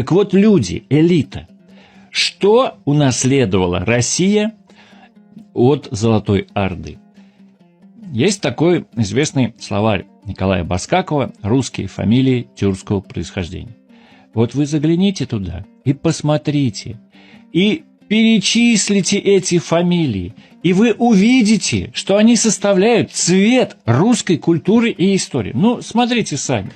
Так вот, люди, элита, что унаследовала Россия от Золотой Орды? Есть такой известный словарь Николая Баскакова «Русские фамилии тюркского происхождения». Вот вы загляните туда и посмотрите, и перечислите эти фамилии, и вы увидите, что они составляют цвет русской культуры и истории. Ну, смотрите сами.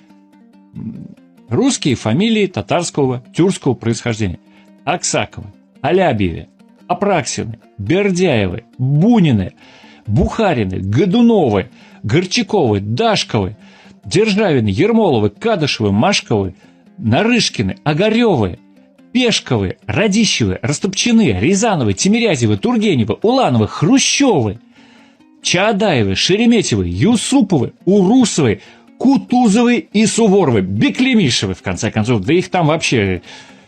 Русские фамилии татарского, тюркского происхождения. Аксаковы, Алябьевы, Апраксины, Бердяевы, Бунины, Бухарины, Годуновы, Горчаковы, Дашковы, Державины, Ермоловы, Кадышевы, Машковы, Нарышкины, Огаревы, Пешковы, Радищевы, Растопчины, Рязановы, Тимирязевы, Тургеневы, Улановы, Хрущевы, Чаадаевы, Шереметьевы, Юсуповы, Урусовы, Кутузовы и Суворовы, Беклемишевы, в конце концов, да их там вообще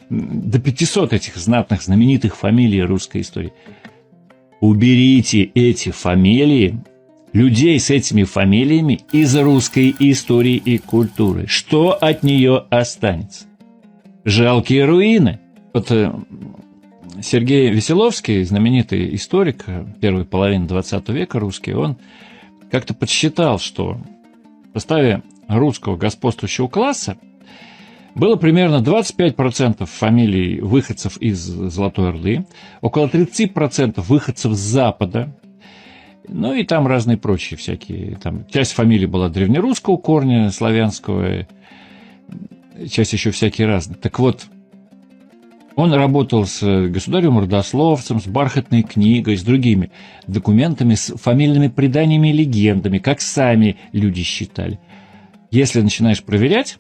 до 500 этих знатных, знаменитых фамилий русской истории. Уберите эти фамилии, людей с этими фамилиями из русской истории и культуры. Что от нее останется? Жалкие руины. Вот Сергей Веселовский, знаменитый историк первой половины XX века русский, он как-то подсчитал, что в составе русского господствующего класса было примерно 25% фамилий выходцев из Золотой Орды, около 30% выходцев с Запада, ну и там разные прочие всякие. Там часть фамилий была древнерусского корня, славянского, часть еще всякие разные. Так вот, он работал с государем-родословцем, с бархатной книгой, с другими документами, с фамильными преданиями и легендами, как сами люди считали. Если начинаешь проверять,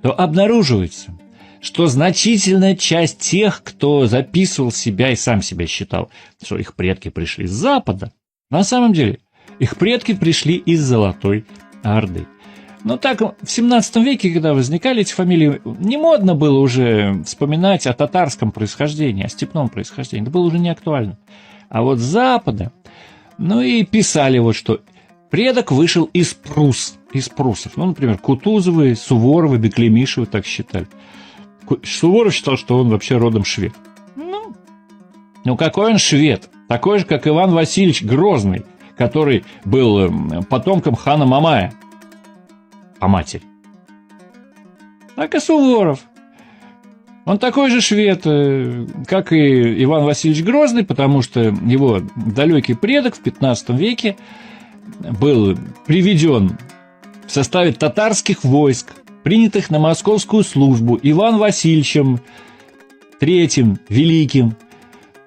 то обнаруживается, что значительная часть тех, кто записывал себя и сам себя считал, что их предки пришли с Запада, на самом деле их предки пришли из Золотой Орды. Но так в 17 веке, когда возникали эти фамилии, не модно было уже вспоминать о татарском происхождении, о степном происхождении. Это было уже не актуально. А вот с Запада, ну и писали вот, что предок вышел из прусов. Ну, например, Кутузовы, Суворовы, Беклемишевы так считали. Суворов считал, что он вообще родом швед. Ну какой он швед? Такой же, как Иван Васильевич Грозный, который был потомком хана Мамая по матери. Так и Суворов. Он такой же швед, как и Иван Васильевич Грозный, потому что его далекий предок в 15 веке был приведен в составе татарских войск, принятых на московскую службу Иваном Васильевичем III Великим.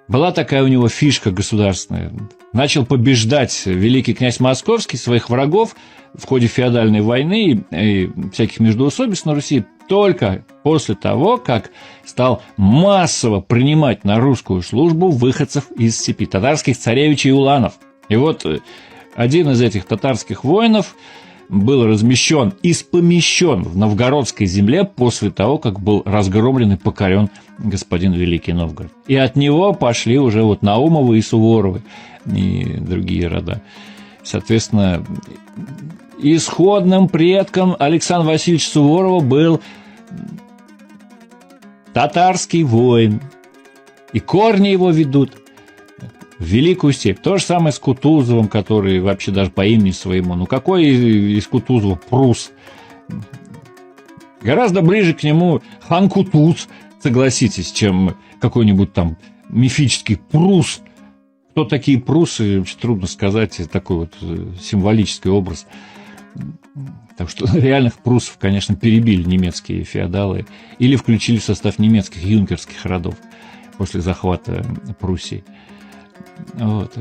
Была такая у него фишка государственная. Начал побеждать великий князь Московский своих врагов в ходе феодальной войны и всяких междоусобиц на Руси только после того, как стал массово принимать на русскую службу выходцев из степи, татарских царевичей и уланов. И вот один из этих татарских воинов был размещен и помещен в новгородской земле после того, как был разгромлен и покорен господин Великий Новгород. И от него пошли уже вот Наумовы и Суворовы и другие рода. Соответственно, исходным предком Александра Васильевича Суворова был татарский воин. И корни его ведут в Великую степь. То же самое с Кутузовым, который вообще даже по имени своему. Ну, какой из Кутузова прус? Гораздо ближе к нему хан Кутуз, согласитесь, чем какой-нибудь там мифический прус. Кто такие прусы, вообще трудно сказать, такой вот символический образ. Так что реальных прусов, конечно, перебили немецкие феодалы или включили в состав немецких юнкерских родов после захвата Пруссии. Вот.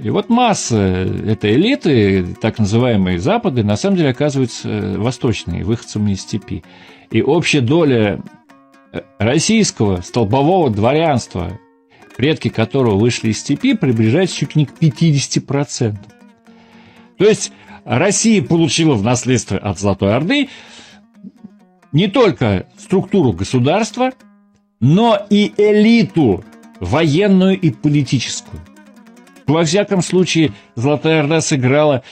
И вот масса этой элиты, так называемые Запады, на самом деле оказываются восточные, выходцами из степи. И общая доля российского столбового дворянства, предки которого вышли из степи, приближается чуть ли не к 50%. То есть Россия получила в наследство от Золотой Орды не только структуру государства, но и элиту военную и политическую. Во всяком случае, Золотая Орда сыграла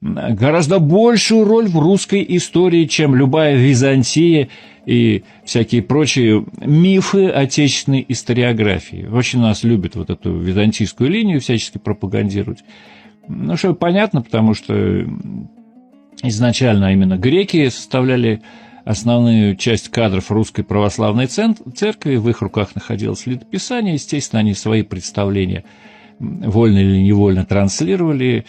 гораздо большую роль в русской истории, чем любая Византия и всякие прочие мифы отечественной историографии. Очень нас любят вот эту византийскую линию всячески пропагандировать. Ну, что понятно, потому что изначально именно греки составляли основную часть кадров Русской Православной Церкви, в их руках находилось летописание, естественно, они свои представления вольно или невольно транслировали,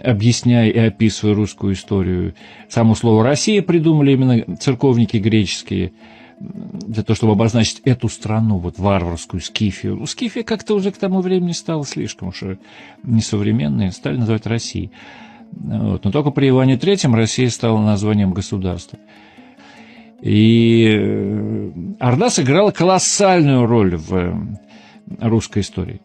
объясняя и описывая русскую историю. Само слово «Россия» придумали именно церковники греческие, для того, чтобы обозначить эту страну, вот варварскую Скифию. Ну, Скифия как-то уже к тому времени стала слишком уж несовременной, стали называть Россией. Вот. Но только при Иване III Россия стала названием государства. И Орда сыграла колоссальную роль в русской истории.